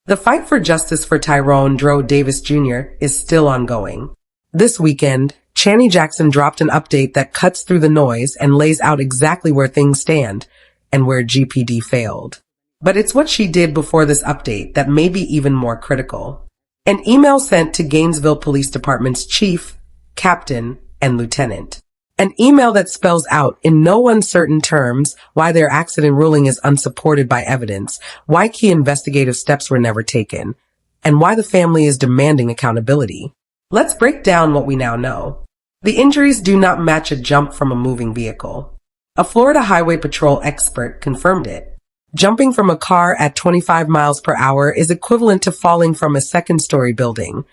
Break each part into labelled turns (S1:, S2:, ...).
S1: The fight for justice for Tyrone Dro Davis Jr. is still ongoing. This weekend, Chanae Jackson dropped an update that cuts through the noise and lays out exactly where things stand and where GPD failed. But it's what she did before this update that may be even more critical. An email sent to Gainesville Police Department's chief, captain, and lieutenant. An email that spells out in no uncertain terms why their accident ruling is unsupported by evidence, why key investigative steps were never taken, and why the family is demanding accountability. Let's break down what we now know. The injuries do not match a jump from a moving vehicle. A Florida Highway Patrol expert confirmed it. Jumping from a car at 25 miles per hour is equivalent to falling from a second-story building.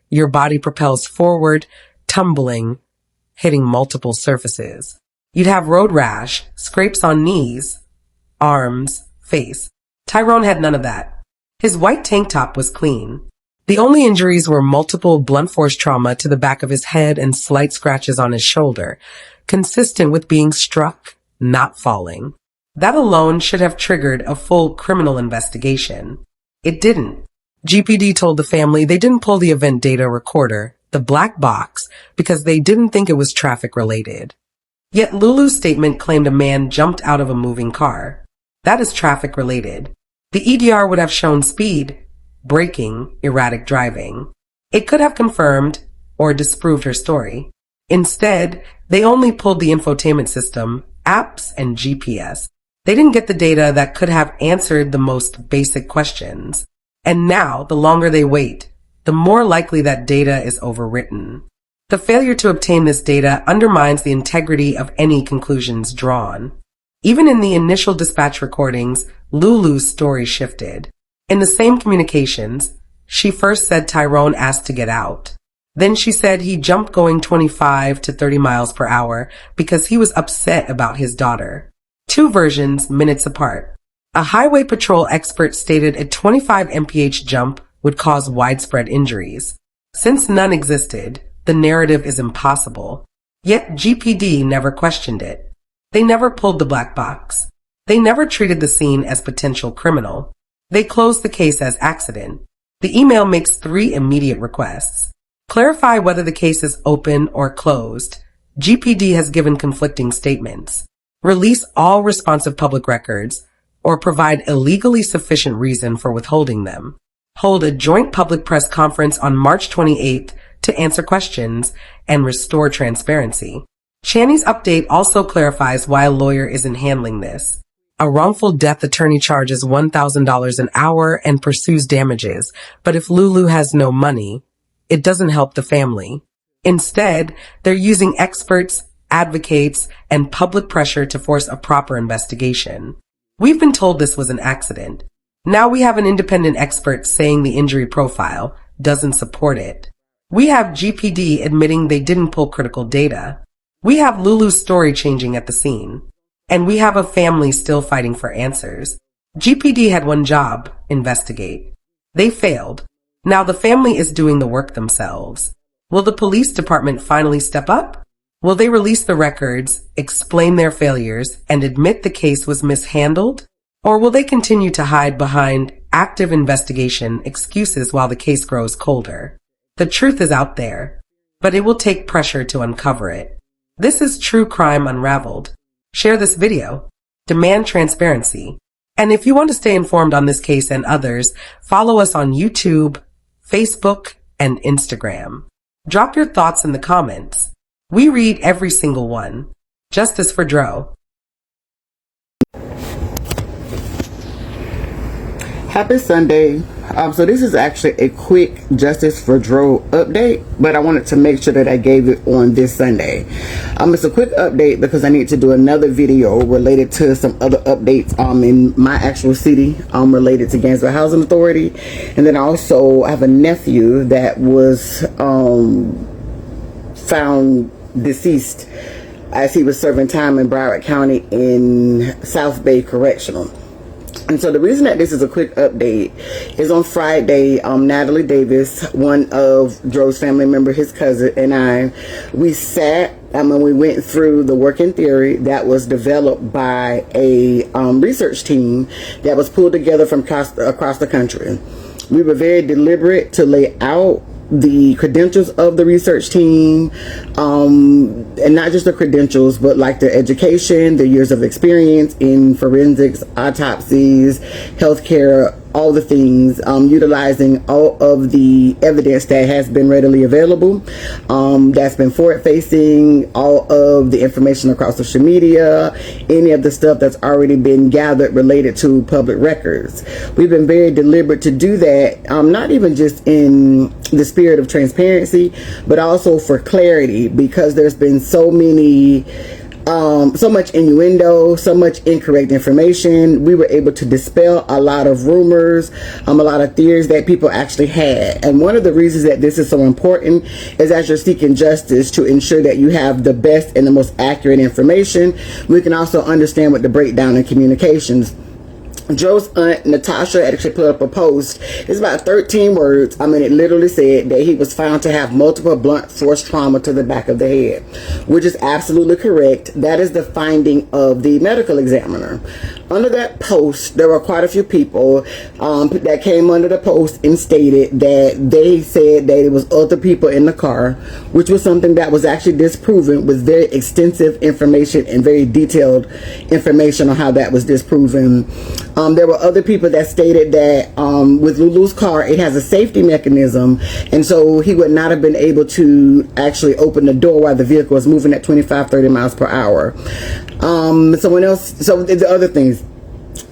S1: Your body propels forward, tumbling, hitting multiple surfaces. You'd have road rash, scrapes on knees, arms, face. Tyrone had none of that. His white tank top was clean. The only injuries were multiple blunt force trauma to the back of his head and slight scratches on his shoulder, consistent with being struck, not falling. That alone should have triggered a full criminal investigation. It didn't. GPD told the family they didn't pull the event data recorder, the black box, because they didn't think it was traffic related. Yet Lulu's statement claimed a man jumped out of a moving car. That is traffic related. The EDR would have shown speed, braking, erratic driving. It could have confirmed or disproved her story. Instead, they only pulled the infotainment system, apps, and GPS. They didn't get the data that could have answered the most basic questions. And now, the longer they wait, the more likely that data is overwritten. The failure to obtain this data undermines the integrity of any conclusions drawn. Even in the initial dispatch recordings, Lulu's story shifted. In the same communications, she first said Tyrone asked to get out. Then she said he jumped going 25 to 30 miles per hour because he was upset about his daughter. Two versions, minutes apart. A highway patrol expert stated a 25 mph jump would cause widespread injuries. Since none existed, the narrative is impossible. Yet GPD never questioned it. They never pulled the black box. They never treated the scene as potential criminal. They closed the case as accident. The email makes 3 immediate requests. Clarify whether the case is open or closed. GPD has given conflicting statements. Release all responsive public records, or provide a legally sufficient reason for withholding them. Hold a joint public press conference on March 28th to answer questions and restore transparency. Chanae's update also clarifies why a lawyer isn't handling this. A wrongful death attorney charges $1,000 an hour and pursues damages, but if Lulu has no money, it doesn't help the family. Instead, they're using experts, advocates, and public pressure to force a proper investigation. We've been told this was an accident. Now we have an independent expert saying the injury profile doesn't support it. We have GPD admitting they didn't pull critical data. We have Lulu's story changing at the scene. And we have a family still fighting for answers. GPD had one job, investigate. They failed. Now the family is doing the work themselves. Will the police department finally step up? Will they release the records, explain their failures, and admit the case was mishandled? Or will they continue to hide behind active investigation excuses while the case grows colder? The truth is out there, but it will take pressure to uncover it. This is True Crime Unraveled. Share this video. Demand transparency. And if you want to stay informed on this case and others, follow us on YouTube, Facebook, and Instagram. Drop your thoughts in the comments. We read every single one. Justice for Dro.
S2: Happy Sunday. So this is actually a quick Justice for Dro update, but I wanted to make sure that I gave it on this Sunday. It's a quick update because I need to do another video related to some other updates in my actual city related to Gainesville Housing Authority. And then also I have a nephew that was found deceased as he was serving time in Broward County in South Bay Correctional. And so the reason that this is a quick update is on Friday, Natalie Davis, one of Dro's family member, his cousin, and I, we sat and we went through the working theory that was developed by a research team that was pulled together from across the country. We were very deliberate to lay out the credentials of the research team, and not just the credentials, but like their education, their years of experience in forensics, autopsies, healthcare, all the things, utilizing all of the evidence that has been readily available, that's been forward facing, all of the information across social media, any of the stuff that's already been gathered related to public records. We've been very deliberate to do that, not even just in the spirit of transparency, but also for clarity, because there's been so much innuendo, so much incorrect information. We were able to dispel a lot of rumors, a lot of theories that people actually had. And one of the reasons that this is so important is as you're seeking justice, to ensure that you have the best and the most accurate information. We can also understand what the breakdown in communications. Joe's aunt, Natasha, actually put up a post. It's about 13 words. I mean, it literally said that he was found to have multiple blunt force trauma to the back of the head, which is absolutely correct. That is the finding of the medical examiner. Under that post, there were quite a few people that came under the post and stated that they said that it was other people in the car, which was something that was actually disproven with very extensive information and very detailed information on how that was disproven. There were other people that stated that with Lulu's car, it has a safety mechanism, and so he would not have been able to actually open the door while the vehicle was moving at 25-30 miles per hour. So the other things.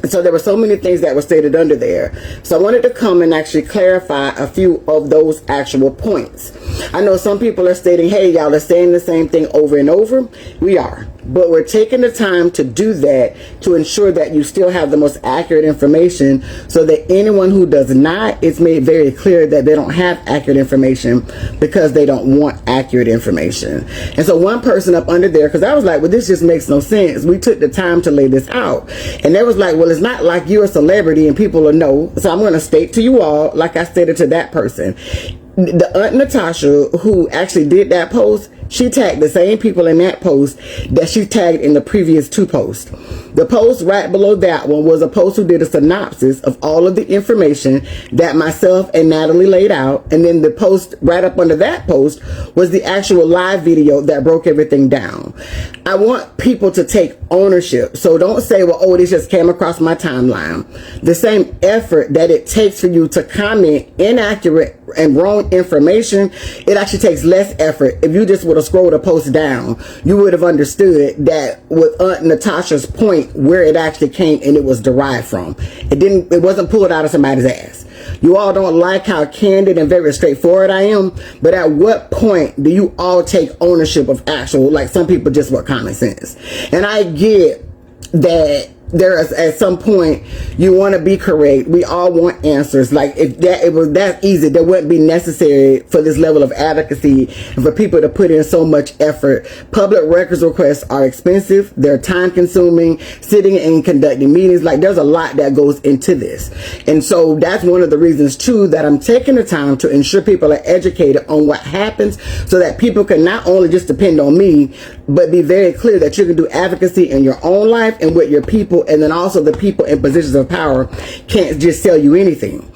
S2: So there were so many things that were stated under there. So I wanted to come and actually clarify a few of those actual points. I know some people are stating, hey, y'all are saying the same thing over and over. We are. But we're taking the time to do that to ensure that you still have the most accurate information, so that anyone who does not, it's made very clear that they don't have accurate information because they don't want accurate information. And so one person up under there, because I was like, well, this just makes no sense. We took the time to lay this out. And they was like, well, it's not like you're a celebrity and people will know. So I'm going to state to you all, like I stated to that person, the Aunt Natasha who actually did that post, she tagged the same people in that post that she tagged in the previous two posts. The post right below that one was a post who did a synopsis of all of the information that myself and Natalie laid out. And then the post right up under that post was the actual live video that broke everything down. I want people to take ownership. So don't say, well, oh, this just came across my timeline. The same effort that it takes for you to comment inaccurate and wrong information, it actually takes less effort. If you just would have scrolled a post down, you would have understood that with Aunt Natasha's point, where it actually came and it was derived from. It wasn't pulled out of somebody's ass. You all don't like how candid and very straightforward I am, but at what point do you all take ownership of actual, like some people just want common sense? And I get that there is, at some point, you want to be correct. We all want answers. Like, if it was that easy, that wouldn't be necessary for this level of advocacy and for people to put in so much effort. Public records requests are expensive. They're time consuming. Sitting and conducting meetings, like, there's a lot that goes into this. And so that's one of the reasons too that I'm taking the time to ensure people are educated on what happens, so that people can not only just depend on me, but be very clear that you can do advocacy in your own life and with your people. And then also the people in positions of power can't just sell you anything.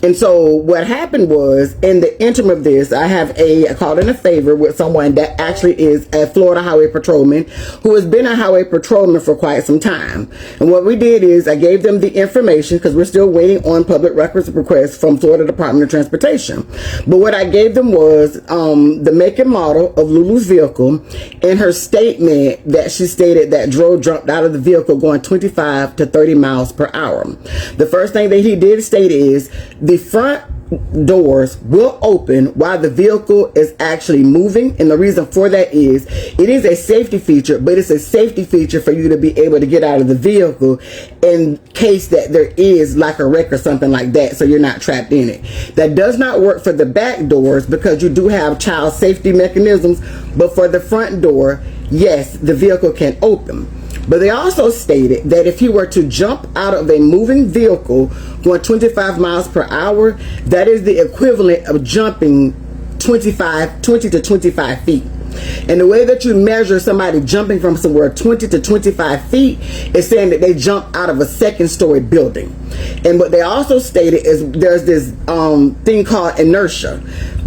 S2: And so what happened was, in the interim of this, I called in a favor with someone that actually is a Florida highway patrolman who has been a highway patrolman for quite some time. And what we did is I gave them the information, because we're still waiting on public records requests from Florida Department of Transportation. But what I gave them was the make and model of Lulu's vehicle, and her statement that she stated that Dro jumped out of the vehicle going 25 to 30 miles per hour. The first thing that he did state is the front doors will open while the vehicle is actually moving, and the reason for that is it is a safety feature, but it's a safety feature for you to be able to get out of the vehicle in case that there is like a wreck or something like that, so you're not trapped in it. That does not work for the back doors because you do have child safety mechanisms, but for the front door, yes, the vehicle can open. But they also stated that if he were to jump out of a moving vehicle going 25 miles per hour, that is the equivalent of jumping 20 to 25 feet. And the way that you measure somebody jumping from somewhere 20 to 25 feet is saying that they jump out of a second-story building. And what they also stated is there's this thing called inertia,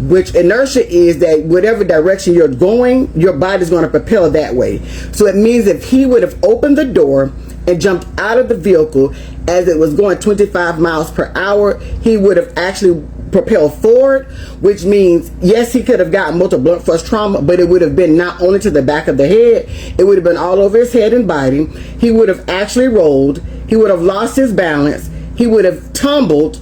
S2: which inertia is that whatever direction you're going, your body's going to propel that way. So it means if he would have opened the door and jumped out of the vehicle as it was going 25 miles per hour, he would have actually propelled forward, which means, yes, he could have gotten multiple blunt force trauma, but it would have been not only to the back of the head, it would have been all over his head and body. He would have actually rolled, he would have lost his balance, he would have tumbled,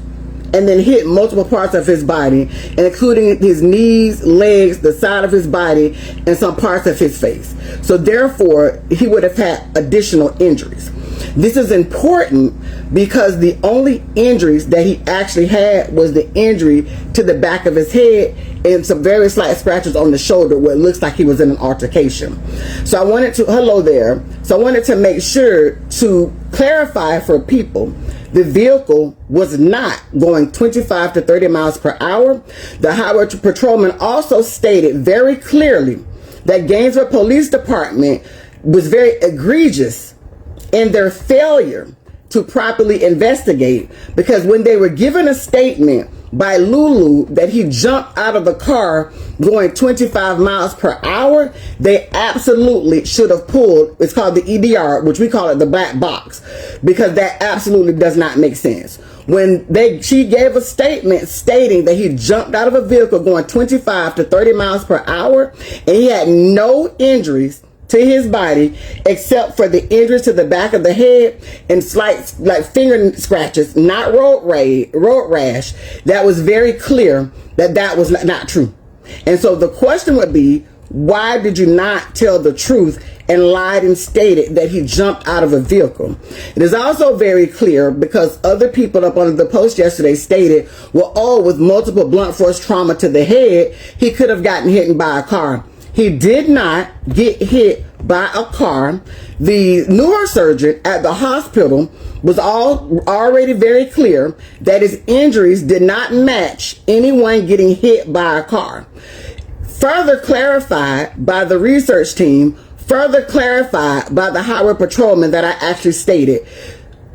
S2: and then hit multiple parts of his body, including his knees, legs, the side of his body, and some parts of his face. So therefore, he would have had additional injuries. This is important because the only injuries that he actually had was the injury to the back of his head and some very slight scratches on the shoulder where it looks like he was in an altercation. So I wanted to, hello there. So I wanted to make sure to clarify for people, the vehicle was not going 25 to 30 miles per hour. The highway patrolman also stated very clearly that Gainesville Police Department was very egregious in their failure to properly investigate, because when they were given a statement by Lulu that he jumped out of the car going 25 miles per hour, they absolutely should have pulled, it's called the EDR, which we call it the black box, because that absolutely does not make sense. When she gave a statement stating that he jumped out of a vehicle going 25 to 30 miles per hour and he had no injuries to his body except for the injuries to the back of the head and slight like finger scratches, not road rash, that was very clear that that was not true. And so the question would be, why did you not tell the truth and lied and stated that he jumped out of a vehicle? It is also very clear because other people up under the post yesterday stated, well, oh, with multiple blunt force trauma to the head, he could have gotten hit by a car. He did not get hit by a car. The neurosurgeon at the hospital was already very clear that his injuries did not match anyone getting hit by a car. Further clarified by the research team, further clarified by the highway patrolman that I actually stated,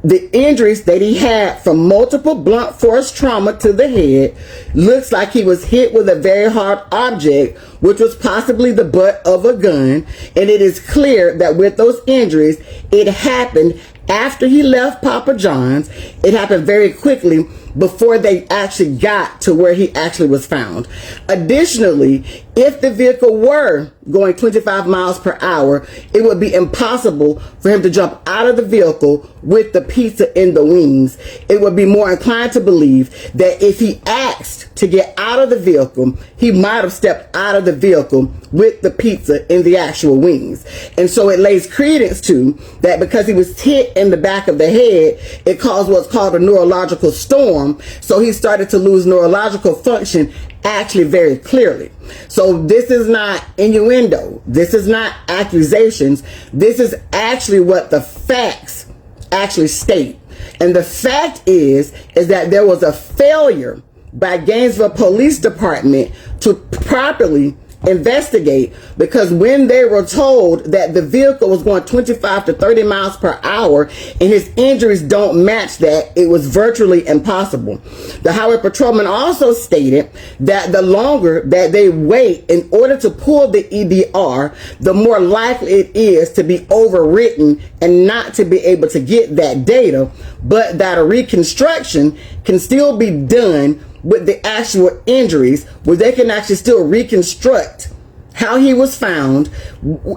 S2: the injuries that he had from multiple blunt force trauma to the head looks like he was hit with a very hard object, which was possibly the butt of a gun. And it is clear that with those injuries, it happened after he left Papa John's. It happened very quickly before they actually got to where he actually was found. Additionally, if the vehicle were going 25 miles per hour, it would be impossible for him to jump out of the vehicle with the pizza in the wings. It would be more inclined to believe that if he asked to get out of the vehicle, he might have stepped out of the vehicle with the pizza in the actual wings. And so it lays credence to that because he was hit in the back of the head, it caused what's called a neurological storm. So he started to lose neurological function actually very clearly. So this is not innuendo. This is not accusations. This is actually what the facts actually state. And the fact is that there was a failure by Gainesville Police Department to properly investigate, because when they were told that the vehicle was going 25 to 30 miles per hour and his injuries don't match that, it was virtually impossible. The highway patrolman also stated that the longer that they wait in order to pull the EDR, the more likely it is to be overwritten and not to be able to get that data, but that a reconstruction can still be done with the actual injuries, where they can actually still reconstruct how he was found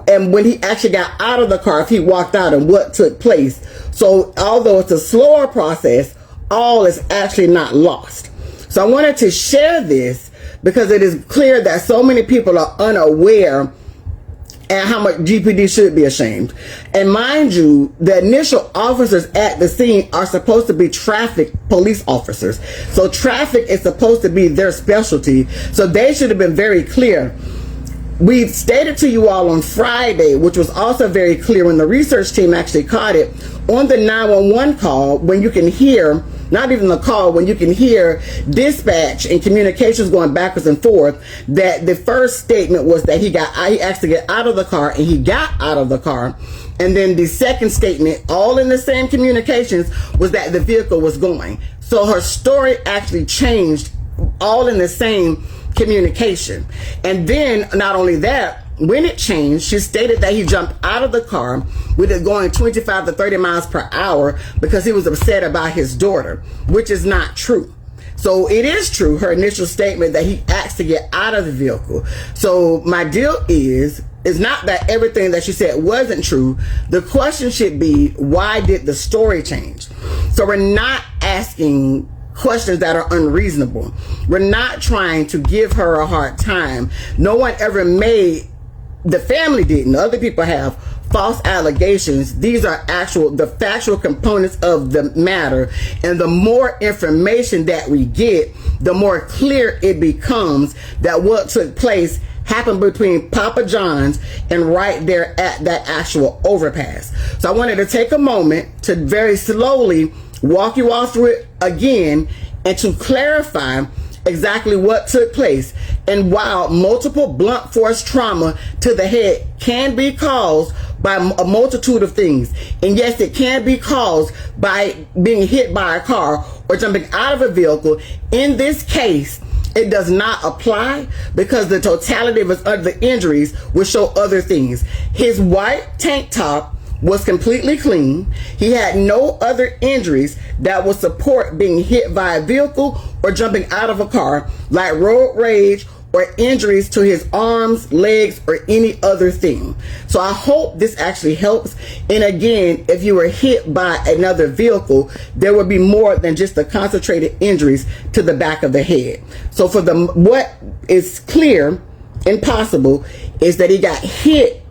S2: and when he actually got out of the car, if he walked out, and what took place. So although it's a slower process, all is actually not lost. So I wanted to share this because it is clear that so many people are unaware and how much GPD should be ashamed. And mind you, the initial officers at the scene are supposed to be traffic police officers. So traffic is supposed to be their specialty. So they should have been very clear. We've stated to you all on Friday, which was also very clear when the research team actually caught it, on the 911 call, when you can hear not even the call, when you can hear dispatch and communications going backwards and forth, that the first statement was that he asked to get out of the car, and he got out of the car. And then the second statement, all in the same communications, was that the vehicle was going. So her story actually changed all in the same communication. And then not only that, when it changed, she stated that he jumped out of the car with it going 25 to 30 miles per hour because he was upset about his daughter, which is not true. So it is true, her initial statement, that he asked to get out of the vehicle. So my deal is not that everything that she said wasn't true. The question should be, why did the story change? So we're not asking questions that are unreasonable. We're not trying to give her a hard time. No one ever made, the family didn't, other people have, false allegations. These are the factual components of the matter. And the more information that we get, the more clear it becomes that what took place happened between Papa John's and right there at that actual overpass. So I wanted to take a moment to very slowly walk you all through it again and to clarify exactly what took place. And while multiple blunt force trauma to the head can be caused by a multitude of things, and yes, it can be caused by being hit by a car or jumping out of a vehicle, in this case, it does not apply because the totality of his other injuries will show other things. His white tank top was completely clean. He had no other injuries that would support being hit by a vehicle or jumping out of a car, like road rage or injuries to his arms, legs, or any other thing. So I hope this actually helps. And again, if you were hit by another vehicle, there would be more than just the concentrated injuries to the back of the head. So for what is clear and possible is that he got hit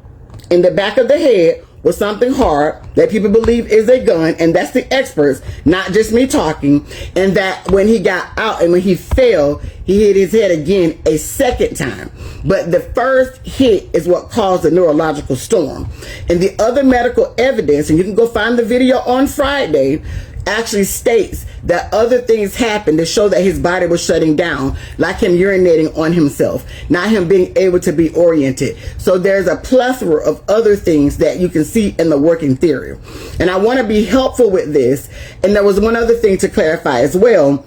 S2: in the back of the head with something hard that people believe is a gun, and that's the experts, not just me talking. And that when he got out and when he fell, he hit his head again a second time. But the first hit is what caused the neurological storm. And the other medical evidence, and you can go find the video on Friday, actually states that other things happened to show that his body was shutting down, like him urinating on himself, not him being able to be oriented. So there's a plethora of other things that you can see in the working theory. And I want to be helpful with this. And there was one other thing to clarify as well,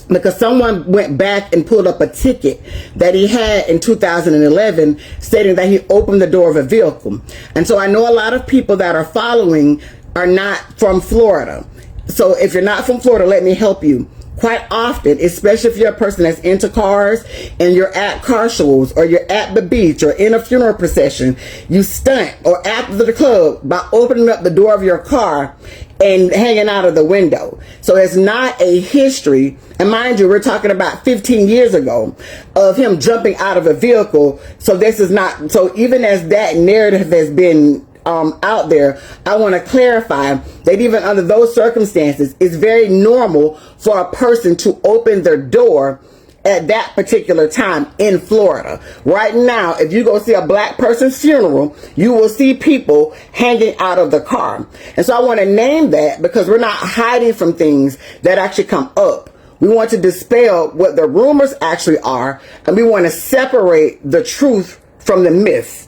S2: because someone went back and pulled up a ticket that he had in 2011 stating that he opened the door of a vehicle. And so I know a lot of people that are following are not from Florida. So if you're not from Florida, let me help you. Quite often, especially if you're a person that's into cars and you're at car shows or you're at the beach or in a funeral procession, you stunt or after the club by opening up the door of your car and hanging out of the window. So it's not a history, and mind you, we're talking about 15 years ago, of him jumping out of a vehicle. So this is not, so even as that narrative has been out there, I want to clarify that even under those circumstances, it's very normal for a person to open their door at that particular time in Florida. Right now, if you go see a black person's funeral, you will see people hanging out of the car. And so I want to name that because we're not hiding from things that actually come up. We want to dispel what the rumors actually are, and we want to separate the truth from the myth.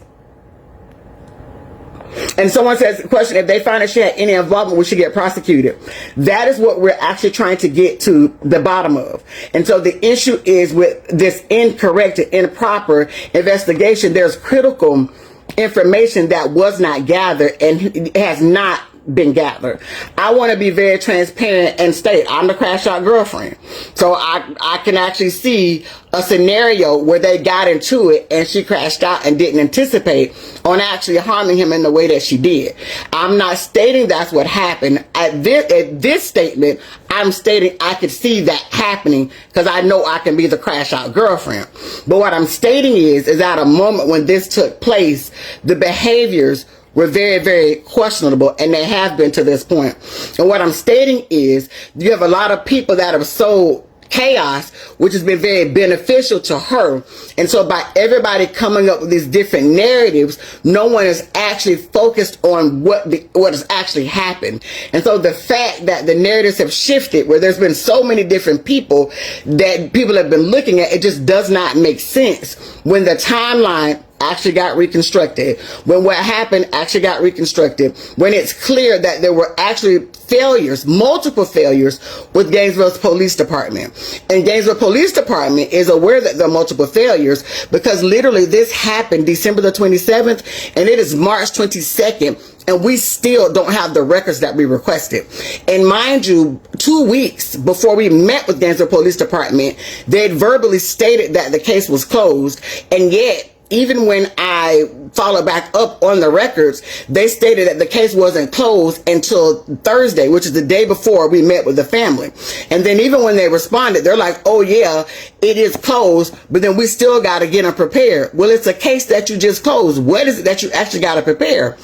S2: And someone says, question, if they find that she had any involvement, will she get prosecuted? That is what we're actually trying to get to the bottom of. And so the issue is with this incorrect and improper investigation, there's critical information that was not gathered and has not been gathered. I want to be very transparent and state I'm the crash out girlfriend. So I can actually see a scenario where they got into it and she crashed out and didn't anticipate on actually harming him in the way that she did. I'm not stating that's what happened. At this statement, I'm stating I could see that happening because I know I can be the crash out girlfriend. But what I'm stating is at a moment when this took place, the behaviors were very, very questionable, and they have been to this point. And what I'm stating is you have a lot of people that are so chaos, which has been very beneficial to her. And so by everybody coming up with these different narratives, no one is actually focused on what has actually happened. And so the fact that the narratives have shifted, where there's been so many different people that people have been looking at, it just does not make sense when the timeline actually got reconstructed, when what happened actually got reconstructed, when it's clear that there were actually failures, multiple failures with Gainesville's police department. And Gainesville Police Department is aware that there are multiple failures because literally this happened December the 27th and it is March 22nd. And we still don't have the records that we requested. And mind you, 2 weeks before we met with Gainesville Police Department, they had verbally stated that the case was closed. And yet, even when I followed back up on the records, they stated that the case wasn't closed until Thursday, which is the day before we met with the family. And then even when they responded, they're like, oh yeah, it is closed, but then we still got to get them prepared. Well, it's a case that you just closed. What is it that you actually got to prepare?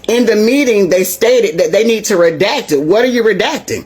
S2: In the meeting, they stated that they need to redact it. What are you redacting?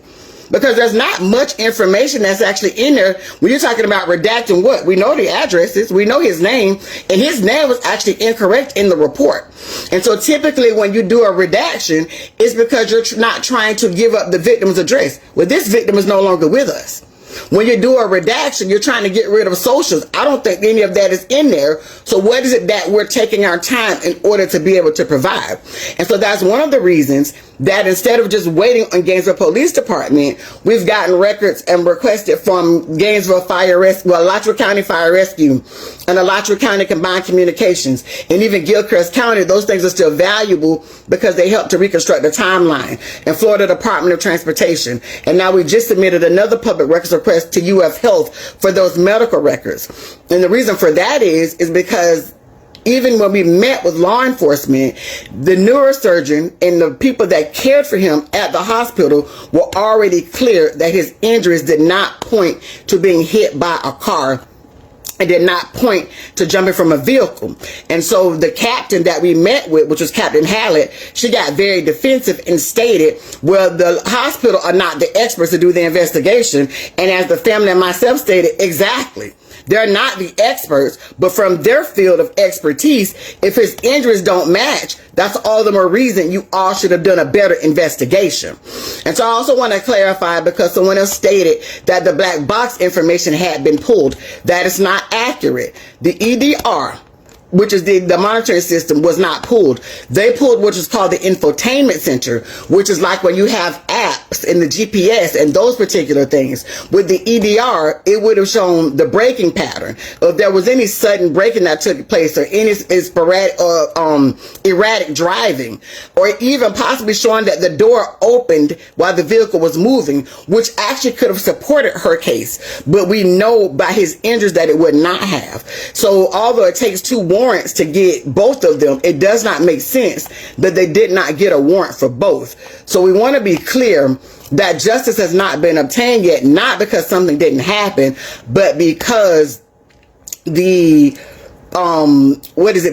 S2: Because there's not much information that's actually in there when you're talking about redacting what? We know the addresses, we know his name, and his name was actually incorrect in the report. And so typically when you do a redaction, it's because you're not trying to give up the victim's address. Well, this victim is no longer with us. When you do a redaction, you're trying to get rid of socials. I don't think any of that is in there. So what is it that we're taking our time in order to be able to provide? And so that's one of the reasons that instead of just waiting on Gainesville Police Department, we've gotten records and requested from Gainesville Fire Rescue, Alachua County Fire Rescue, and Alachua County Combined Communications, and even Gilchrist County. Those things are still valuable because they help to reconstruct the timeline, and Florida Department of Transportation. And now we just submitted another public records request to UF Health for those medical records. And the reason for that is because even when we met with law enforcement, the neurosurgeon and the people that cared for him at the hospital were already clear that his injuries did not point to being hit by a car. It did not point to jumping from a vehicle. And so the captain that we met with, which was Captain Hallett, she got very defensive and stated, well, the hospital are not the experts to do the investigation. And as the family and myself stated, exactly. They're not the experts, but from their field of expertise, if his injuries don't match, that's all the more reason you all should have done a better investigation. And so I also want to clarify, because someone else stated that the black box information had been pulled. That is not accurate. The EDR, which is the monitoring system, was not pulled. They pulled what is called the infotainment center, which is like when you have apps in the GPS and those particular things. With the EDR, it would have shown the braking pattern. If there was any sudden braking that took place, or any sporadic erratic driving, or even possibly showing that the door opened while the vehicle was moving, which actually could have supported her case. But we know by his injuries that it would not have. So although it takes two warrants to get both of them, it does not make sense that they did not get a warrant for both. So we want to be clear that justice has not been obtained yet, not because something didn't happen, but because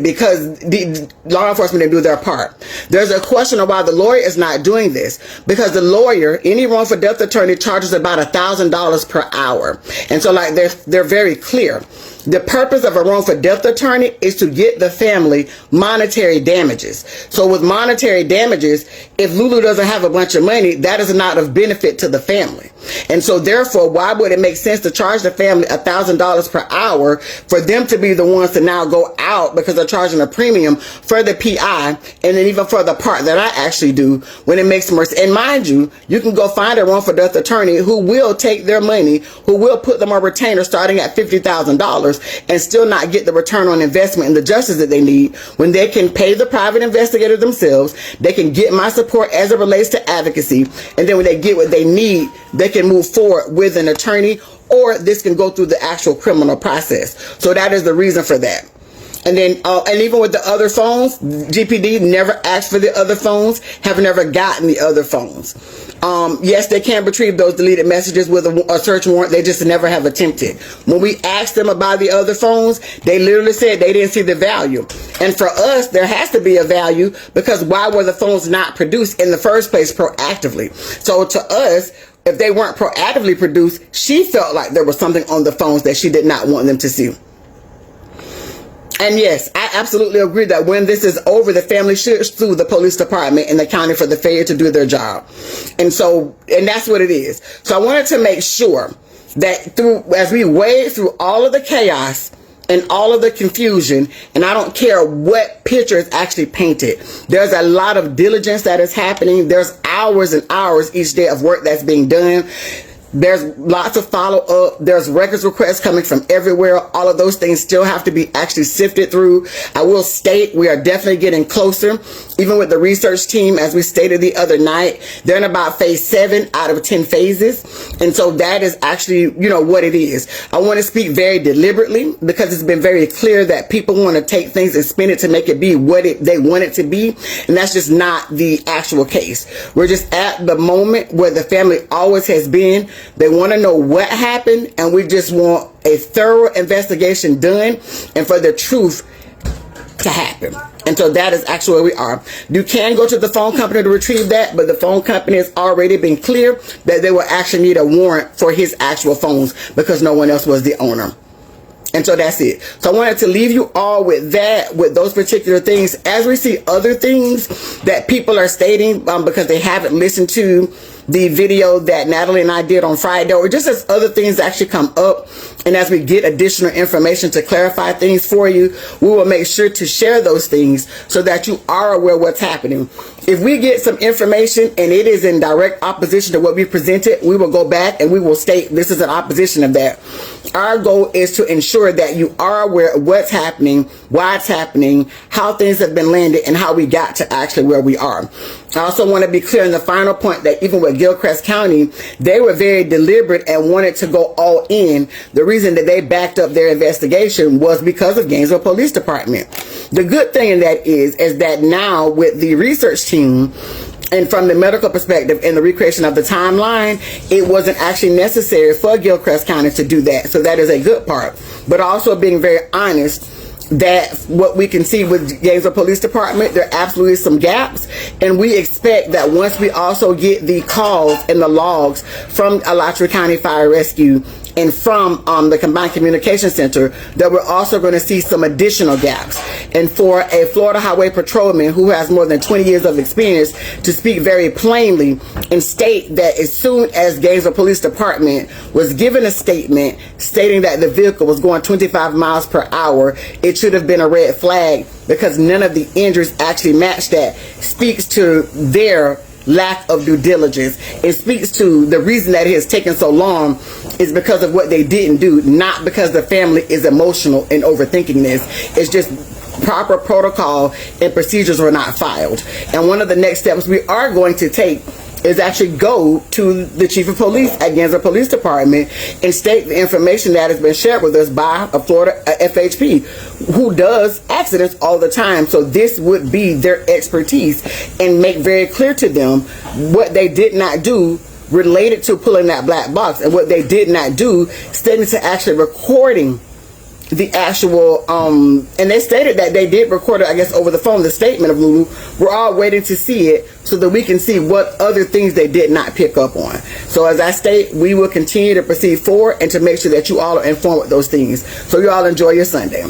S2: because the law enforcement didn't do their part. There's a question of why the lawyer is not doing this, because the lawyer, any wrongful death attorney, charges about $1,000 per hour. And so like they're very clear. The purpose of a wrongful death attorney is to get the family monetary damages. So with monetary damages, if Lulu doesn't have a bunch of money, that is not of benefit to the family. And so therefore, why would it make sense to charge the family $1,000 per hour for them to be the ones to now go out because they're charging a premium for the PI, and then even for the part that I actually do, when it makes more sense. And mind you, you can go find a wrongful death attorney who will take their money, who will put them on retainer starting at $50,000, and still not get the return on investment and the justice that they need, when they can pay the private investigator themselves. They can get my support as it relates to advocacy, and then when they get what they need, they can move forward with an attorney, or this can go through the actual criminal process. So that is the reason for that. And then, and even with the other phones, GPD never asked for the other phones, have never gotten the other phones. Yes, they can retrieve those deleted messages with a search warrant. They just never have attempted. When we asked them about the other phones, they literally said they didn't see the value. And for us, there has to be a value, because why were the phones not produced in the first place proactively? So to us, if they weren't proactively produced, she felt like there was something on the phones that she did not want them to see. And yes, I absolutely agree that when this is over, the family should sue the police department and the county for the failure to do their job. And that's what it is. So I wanted to make sure that as we wade through all of the chaos and all of the confusion, and I don't care what picture is actually painted, there's a lot of diligence that is happening. There's hours and hours each day of work that's being done. There's lots of follow-up. There's records requests coming from everywhere. All of those things still have to be actually sifted through. I will state we are definitely getting closer. Even with the research team, as we stated the other night, they're in about phase 7 out of 10 phases. And so that is actually, what it is. I want to speak very deliberately because it's been very clear that people want to take things and spin it to make it be what they want it to be. And that's just not the actual case. We're just at the moment where the family always has been. They want to know what happened, and we just want a thorough investigation done and for the truth to happen. And so that is actually where we are. You can go to the phone company to retrieve that, but the phone company has already been clear that they will actually need a warrant for his actual phones because no one else was the owner. And so that's it. So I wanted to leave you all with that, with those particular things. As we see other things that people are stating because they haven't listened to the video that Natalie and I did on Friday, or just as other things actually come up, and as we get additional information to clarify things for you, we will make sure to share those things so that you are aware of what's happening. If we get some information and it is in direct opposition to what we presented, we will go back and we will state this is an opposition of that. Our goal is to ensure that you are aware of what's happening, why it's happening, how things have been landed, and how we got to actually where we are. I also want to be clear in the final point that even with Gilchrist County, they were very deliberate and wanted to go all in. The reason that they backed up their investigation was because of Gainesville Police Department. The good thing in that is that now with the research team, and from the medical perspective and the recreation of the timeline, it wasn't actually necessary for Gilchrist County to do that. So that is a good part. But also being very honest, that what we can see with Gainesville Police Department, there are absolutely some gaps, and we expect that once we also get the calls and the logs from Alachua County Fire Rescue and from the Combined Communication Center, that we're also going to see some additional gaps. And for a Florida Highway Patrolman who has more than 20 years of experience to speak very plainly and state that as soon as Gainesville Police Department was given a statement stating that the vehicle was going 25 miles per hour, it should have been a red flag because none of the injuries actually matched that, speaks to their lack of due diligence. It speaks to the reason that it has taken so long is because of what they didn't do, not because the family is emotional and overthinking this. It's just proper protocol and procedures were not filed. And one of the next steps we are going to take is actually go to the chief of police at Gainesville Police Department and state the information that has been shared with us by a Florida FHP who does accidents all the time. So this would be their expertise, and make very clear to them what they did not do related to pulling that black box, and what they did not do stating to actually recording the actual and they stated that they did record it, I guess, over the phone, the statement of Lulu. We're all waiting to see it so that we can see what other things they did not pick up on. So as I state, we will continue to proceed forward and to make sure that you all are informed with those things. So you all enjoy your Sunday.